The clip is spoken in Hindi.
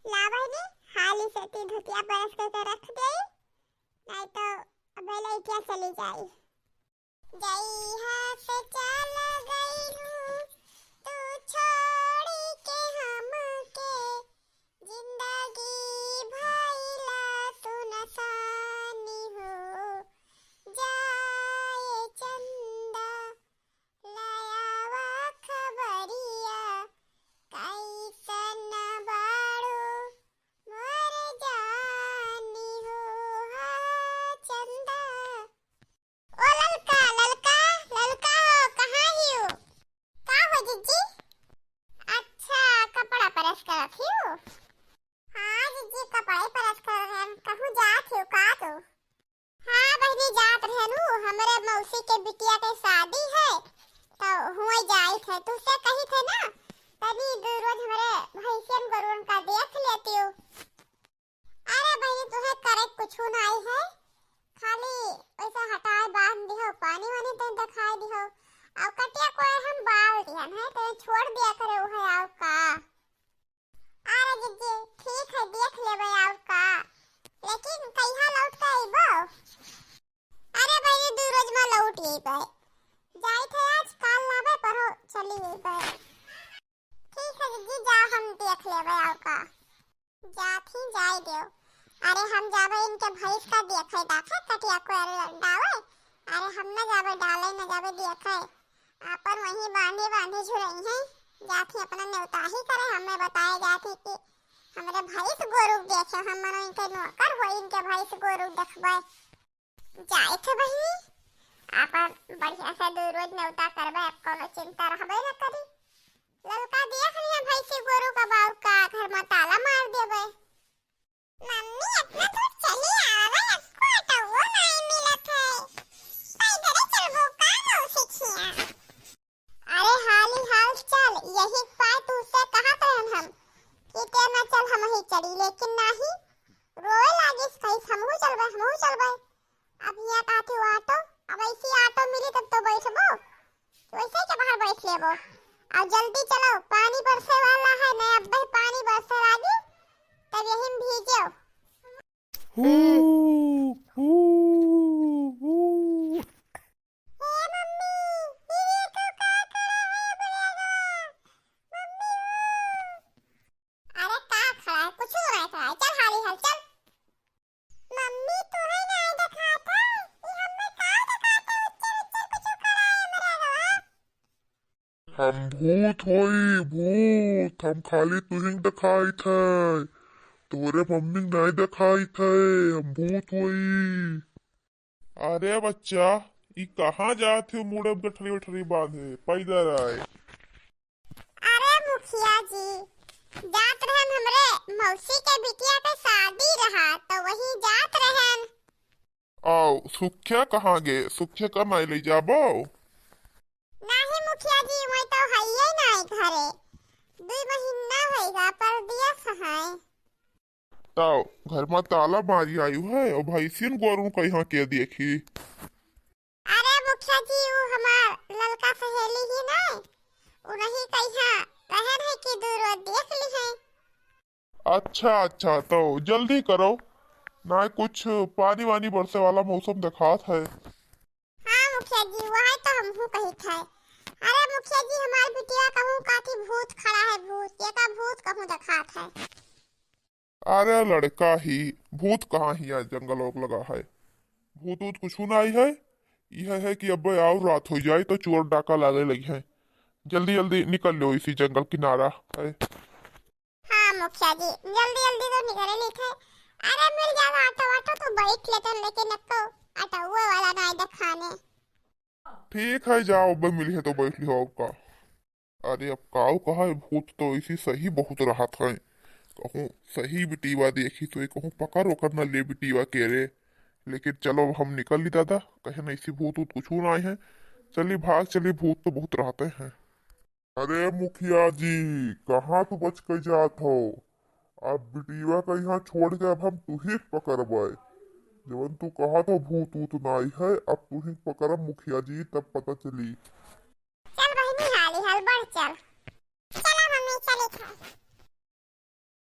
लावणी हाली से ती धुतिया परस के रख दे, नहीं तो अबे लइकिया चली जाई। जई हाथ चल गई हूँ तू छोड़ी के हमके, जिंदगी भइला सुनसानी हो जाए चंदा, लयावा खबरिया कैसन बाड़ू मोर जानी हो हा चंदा। ओ ललका ललका ललका हो, कहाँ ही हो? का हो जीजी? अच्छा कपड़ा प्रेस करत ही हो? हाँ जीजी कपड़ा ही प्रेस कर रहे हैं। कहूँ जात हो का तो? हाँ बहनी जात रहनू, हमरे मौसी के बिटिया के शादी है तो हुए जाए थे। तुझसे कही थे ना तभी दो रोज हमारे भैंसियन गरुन का देख लेती हो। अरे बहनी तुम्हें करे कुछ नहीं है, खाली ऐसा हटाए बांध दियो, पानी वानी तो दिखाई दियो, और कटिया कोई हम बाल दिहन है तो छोड़ दिया करे वो है आउ का। अरे जीजी ठीक है देख लेबे आउ का, लेकिन कहिया लौट के आइबो? अरे भाई दो रोज में लौट आइबे, जाई थे आज काल लाबे पर चली आइबे। ठीक है जीजी जा हम देख लेबे आउ का, जात ही जाई दियो। अरे हम जाबे इनके भैंस का देखे दाखे कटिया को डाले, अरे हम न जाबे डाले न जाबे देखे, अपन वहीं बांधे बांधे झुरई हैं, जाती अपना न्योता ही करे। हमें बताए जाती कि हमारे भैंस गोरु देखे, हम मनो इनके नौकर हो, इनके भैंस गोरु देखबे जाए थे बहिनी। अपन बढ़िया से दो रोज न्योता करबे, कोनो चिंता रहबे न करी। ललका देख लिया भैंस गोरु का बाउ का घर में ताला मार देबे। मम्मी इतना दूर चली आवे, इसको तो वो नहीं मिलत है, पैदल चलबो का मौसी खिया? अरे हाली हाल चल, यही पाए तू से कहा कहन हम कि ते ना चल हम ही चली, लेकिन नहीं रोए लागिस कहिस हमहू चलबे। अब यहाँ काथे ऑटो, अब ऐसी ऑटो मिली तब तो बैठबो, वैसे के बाहर बैठ लेबो। और जल्दी चलो पानी बरसे वाला है, नहीं अब पानी बरसे लागी तब यही में भीजो। हू हू हू। हे मम्मी ये तो का कर रहा है बोलेगा मम्मी। अरे का खड़ा है, कुछ हो रहा है, चल हाली हाल चल। मम्मी तू है ना दिखाता ये हमें का दिखाता, उच्चर कुछ खड़ा है मेरा। हम भूत होई भूत, हम खाली तुहिंग दिखाई थे, तोरे मम्मी नहीं दिखाई थे, हम भूत होई। अरे बच्चा ई कहाँ जाते हो मुड़े गठरी वठरी बांधे, पैदल आए। अरे मुखिया जी जात रहन, हमरे मौसी के बिटिया के शादी रहा तो वही जात रहन। आओ सुख्या कहाँ गे, सुख्या का नहीं ले जाबो? नहीं मुखिया जी मैं तो हइये नहीं घरे, 2 महीना होइगा पर दिया सहाय। ताओ घर में ताला मारी आयु है और भैंसियन गोरू कहाँ के देखी। अरे मुखिया जी वो हमार ललका सहेली ही नहीं, उन्हीं कहिया कहन है कि 2 रोज देख ली है। अच्छा तो जल्दी करो ना, कुछ पानी वानी बरसे वाला मौसम दिखात है। हाँ मुखिया जी वही तो हमहू कही थे। अरे मुखिया जी हमार बिटिया कहूँ काठी भूत खड़ा है, भूत ये का भूत कहूँ दिखात है। अरे लड़का ही भूत कहाँ ही है, जंगल ओक लगा है, भूत ऊत कुछ नहीं है। यह है कि अब आओ रात हो जाए तो चोर डाका लागे लगी है, जल्दी जल्दी निकल लो इसी जंगल किनारा है। हाँ मुखिया जी जल्दी जल्दी तो निकले नहीं थे। अरे मिल जाएगा ऑटो वाटो तो बैठ लेते, लेकिन अब तो ऑटो वो वाला नहीं दिखाने। ठीक है जाओ, अब मिली है तो बैठ लियो आपका। अरे अब काऊ कहा है, भूत तो इसी सही बहुत राहत है, कहूँ सही बिटीवा देखी तो ये कहूँ पकड़ वकर न ले बिटीवा के रे। लेकिन चलो हम निकल ली दादा, कहे न इसी भूत ऊत कुछ नहीं है, चलिए भाग चलिए, भूत तो बहुत रहते हैं। अरे मुखिया जी कहाँ तो बच के जात हो, अब बिटीवा का यहाँ छोड़ के अब हम तुही पकड़बे, जवन तू कहा तो भूत ऊत नहीं है, अब तुही पकड़ब मुखिया जी तब पता चली। चल बहिनी हाली हाल बढ़ चल।